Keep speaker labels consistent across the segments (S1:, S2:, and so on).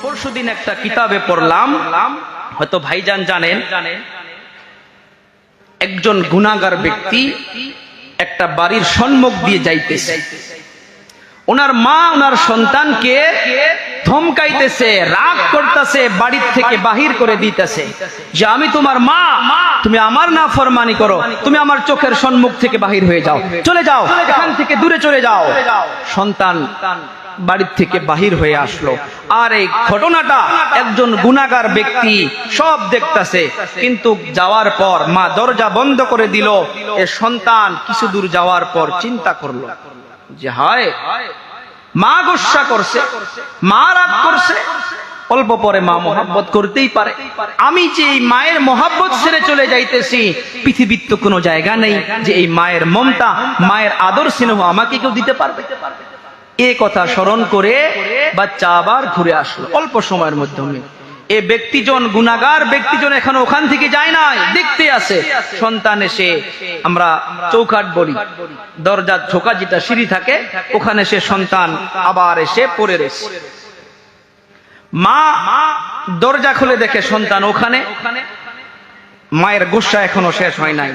S1: পরশুদিন একটা কিতাবে পড়লাম, হয়তো ভাইজান জানেন, একজন গুনাহগার ব্যক্তি একটা বাড়ির সম্মুখ দিয়ে যাইতেছে। ওনার মা ওনার সন্তানকে ধমকাইতেছে, রাগ করতেছে, বাড়ির থেকে বাহির করে দিতেছে যে আমি তোমার মা, তুমি আমার নাফরমানি করো, তুমি আমার চোখের সম্মুখ থেকে বাহির হয়ে যাও, চলে যাও, এখান থেকে দূরে চলে যাও। সন্তান বাড়ির থেকে বাহির হয়ে আসলো। আর এই ঘটনাটা একজন গুনাহগার ব্যক্তি সব দেখতেছে, কিন্তু যাওয়ার পর মা দরজা বন্ধ করে দিল। এ সন্তান কিছু দূর যাওয়ার পর চিন্তা করলো যে হায়, মা গুসা করছে, মা রাগ করছে, অল্প পরে মা মোহাব্বত করতেই পারে, আমি যে এই মায়ের মোহাব্বত ছেড়ে চলে যাইতেছি, পৃথিবীর তো কোনো জায়গা নেই যে এই মায়ের মমতা, মায়ের আদর স্নেহ আমাকে কেউ দিতে পারবে। এ কথা স্মরণ করে বাচ্চা আবার ঘুরে আসলো অল্প সময়ের মধ্যে। এ ব্যক্তিজন গুনাহগার ব্যক্তিজন এখন ওখান থেকে যায় নাই, দেখতে আসে। সন্তান এসে, আমরা চৌকাঠ বলি, দরজার ঢোকা যেটা সিঁড়ি থাকে, ওখানে সে সন্তান আবার এসে পড়ে রয়েছে। মা দরজা খুলে দেখে সন্তান ওখানে। মায়ের গুসা এখনো শেষ হয় নাই।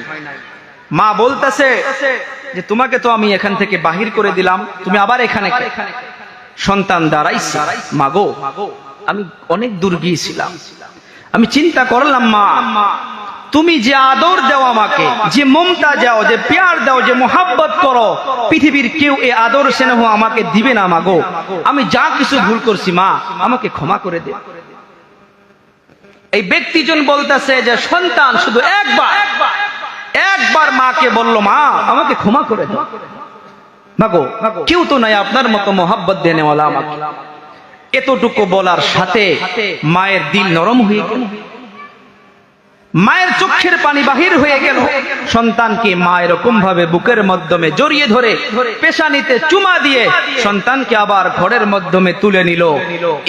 S1: মা বলতেছে যে তোমাকে তো আমি এখান থেকে বাহির করে দিলাম, তুমি আবার এখানে। সন্তান দাঁড়াইছে, মাগো আমি অনেক দূর গিয়েছিলাম, আমি চিন্তা করলাম মা, তুমি যে আদর দাও আমাকে, যে মমতা দাও, যে প্যার দাও, যে মোহাব্বত করো, পৃথিবীর কেউ এই আদর স্নেহ আমাকে দিবে না মাগো। আমি যা কিছু ভুল করছি মা, আমাকে ক্ষমা করে দে। এই ব্যক্তিজন বলতেছে যে সন্তান শুধু একবার মাকে বলল, মা আমাকে ক্ষমা করে দাও মাগো, কেউ তো নাই আপনার মতো মোহাব্বত দেনেওয়ালা আমাকে। এতটুকু বলার সাথে মায়ের দিল নরম হয়ে গেল, মায়ের চোখের পানি বাহির হয়ে গেল। সন্তানকে মা এরকম ভাবে বুকের মাধ্যমে জড়িয়ে ধরে পেশানিতে চুমা দিয়ে সন্তানকে আবার ঘরের মাধ্যমে তুলে নিল।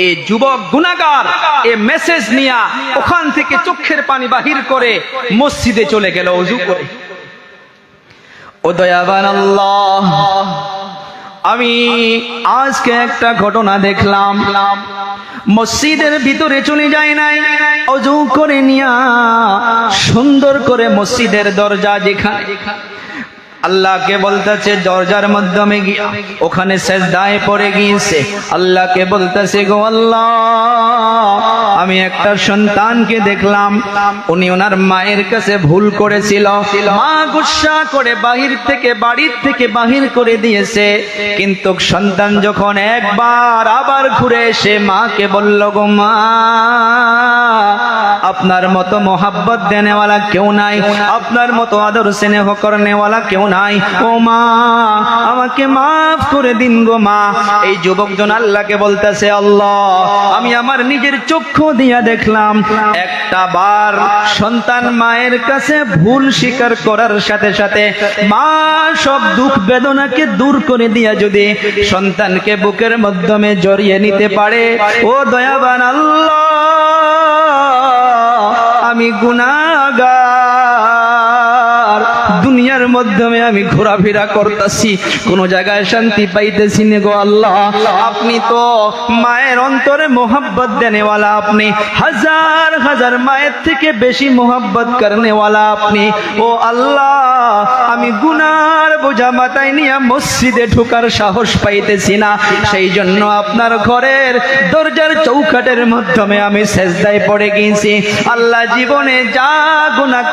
S1: এই যুবক গুনাহগার এই মেসেজ নিয়ে ওখান থেকে চোখের পানি বাহির করে মসজিদে চলে গেল ওযু করে। ও দয়াবান আল্লাহ, আমি আজকে একটা ঘটনা দেখলাম, মসজিদের ভিতরে চলে যায় নাই, ওযু করে নিয়া সুন্দর করে মসজিদের দরজা যেখানে আল্লাহকে বলতেছে, দরজার মাধ্যমে গিয়া ওখানে সেজদায় পড়ে গিয়েছে। আল্লাহকে বলতেছে, গো আল্লাহ, আমি একটা সন্তানকে দেখলাম, উনি ওনার মায়ের কাছে ভুল করেছিল, মা গুসা করে বাহির থেকে বাড়ির থেকে বাহির করে দিয়েছে, কিন্তু সন্তান যখন একবার আবার ঘুরে এসে মাকে বলল, গো মা, আপনার মতো মোহাব্বত দেনেওয়ালা কেউ নাই, আপনার মতো আদর স্নেহ করনেওয়ালা কেউ নাই, ও মা আমাকে মাফ করে দিন গো মা। এই যুবকজন আল্লাহকে বলতেছে, আল্লাহ, আমি আমার নিজের চক্ষু দিয়া দেখলাম, একটা বার সন্তান মায়ের কাছে ভুল স্বীকার করার সাথে সাথে মা সব দুঃখ বেদনাকে দূর করে দিয়া যদি সন্তানকে বুকের মাধ্যমে জড়িয়ে নিতে পারে, ও দয়াবান আল্লাহ, আমি গুনাহগার, দুনিয়ার মাধ্যমে আমি ঘোরাফেরা করতেছি, কোন জায়গায় শান্তি পাইতেছি না গো আল্লাহ। আপনি তো মায়ের অন্তরে মোহাব্বত দেনেওয়ালা, আপনি হাজার হাজার মায়ের থেকে বেশি মোহাব্বত করনেওয়ালা আপনি। ও আল্লাহ, আমি গুনার বোঝা মাথায় নিয়ে মসজিদে ঢোকার সাহস পাইতেছি না, সেই জন্য আপনার ঘরের দরজার চৌকাঠের মাধ্যমে আমি সেজদায় পড়ে গিয়েছি। আল্লাহ, জীবনে যা গুনাহ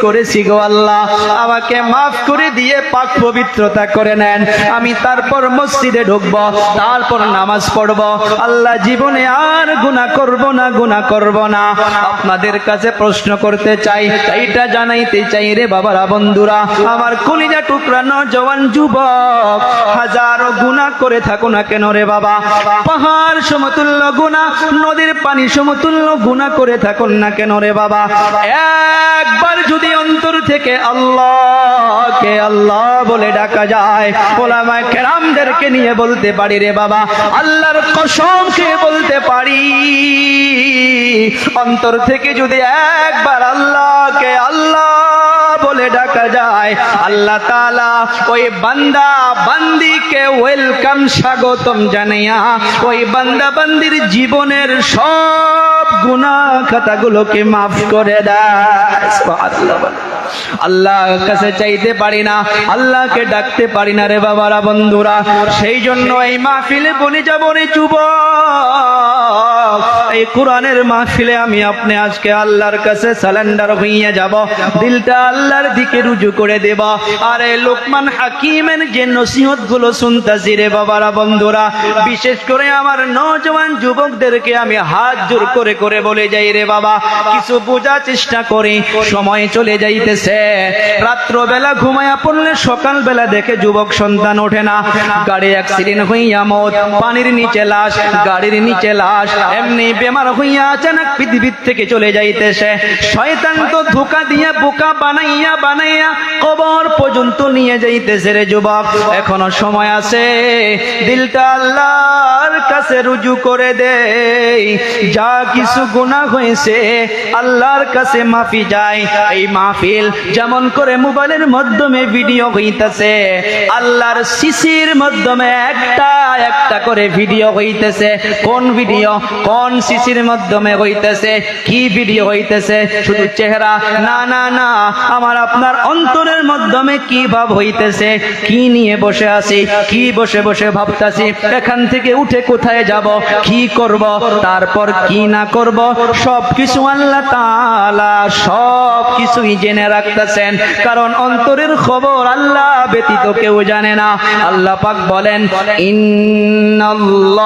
S1: করেছি গো আল্লাহ, আমাকে মাফ করে দিয়ে পাক পবিত্রতা করে নেন। আমি তারপর মসজিদে ঢুকবো, তারপর নামাজ পড়বো। আল্লাহ, জীবনে আর গুনাহ করব না। আপনাদের কাছে প্রশ্ন করতে চাই, এইটা জানাইতে চাই রে বাবারা, বন্ধুরা, আমার কলিজা টুকরা নওজওয়ান যুবক, হাজারো গুনাহ করে থাকো না কেন রে বাবা, পাহাড় সমতুল্য গুনাহ, নদীর পানি সমতুল্য গুনাহ করে থাকুন না কেন রে বাবা, একবার যদি অন্তর থেকে আল্লাহকে আল্লাহ বলে ডাকা যায়, ওলামায়ে কেরামদেরকে নিয়ে বলতে পারি রে বাবা, আল্লাহর কসম খেয়ে বলতে পারি, অন্তর থেকে যদি একবার আল্লাহকে আল্লাহ বলে বলে ডাকা যায়, আল্লাহ তাআলা ওই বান্দা বান্দিকে ওয়েলকাম স্বাগতম জানাইয়া ওই বান্দা বান্দির জীবনের সব গুনাহ খাতাগুলোকে মাফ করে দেয়। সুবহানাল্লাহ। আল্লাহর কাছে চাইতে পারি না, আল্লাহকে ডাকতে পারি না রে বাবারা, বন্ধুরা। সেই জন্য এই মাহফিলে বলে যাব রে যুবক, এই কোরআনের মাহফিলে আমি আপনি আজকে আল্লাহর কাছে সারেন্ডার হইয়া যাব, দিলটা আল্লাহর দিকে রুজু করে দেব। আর এই লোকমান হাকিমের যে নসিহত গুলো শুনতাছি রে বাবারা, বন্ধুরা, বিশেষ করে আমার নওজওয়ান যুবকদেরকে আমি হাত জোর করে করে বলে যাই রে বাবা, কিছু বোঝার চেষ্টা করি। সময় চলে যাইতেছে, রাত্রবেলা ঘুমায়া পড়লে সকালবেলা দেখে যুবক সন্তান ওঠে না, গাড়ি অ্যাক্সিডেন্ট হইয়া মত, পানির নিচে লাশ, গাড়ির নিচে লাশ, এমনি বেমার হইয়া আচানক পৃথিবীর থেকে চলে যাইতেছে। শয়তান তো ধোঁকা দিয়া বোকা বানাইয়া বানাইয়া কবর পর্যন্ত নিয়ে যাইতেছে রে যুবক। এখনো সময় আছে, দিলটা আল্লাহর কাছে রুজু করে দে। যা কিছু গুনাহ হয়েছে আল্লাহর কাছে মাফি যায়। এই মাহফিল যেমন করে মোবাইলের মাধ্যমে ভিডিও হইতেছে, আল্লাহর সিসির মাধ্যমে একটা একটা করে ভিডিও হইতেছে। কোন ভিডিও, কোন সিসির মাধ্যমে হইতেছে, কি ভিডিও হইতেছে? শুধু চেহারা না, না, না, আমার আপনার অন্তরের মাধ্যমে কি ভাব হইতেছে, কি নিয়ে বসে আছি, কি বসে বসে ভাবতাছি, এখান থেকে উঠে কোথায় যাব, কি করব, তারপর কি না করব, সব কিছু আল্লাহ তাআলা সব কিছুই জেনে রাখতেছেন। কারণ অন্তরের খবর আল্লাহ ব্যতীত কেউ জানে না। আল্লাহ পাক বলেন, ইন্নাল্লাহা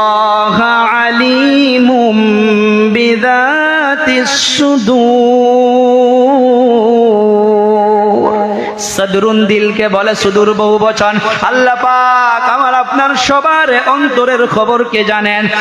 S1: আলিমুম বিযাতিস সুদূর। সদরুন দিলকে বলে সুদূর বহুবচন। আল্লাহ পাক আমার আপনার সবার অন্তরের খবরকে জানেন।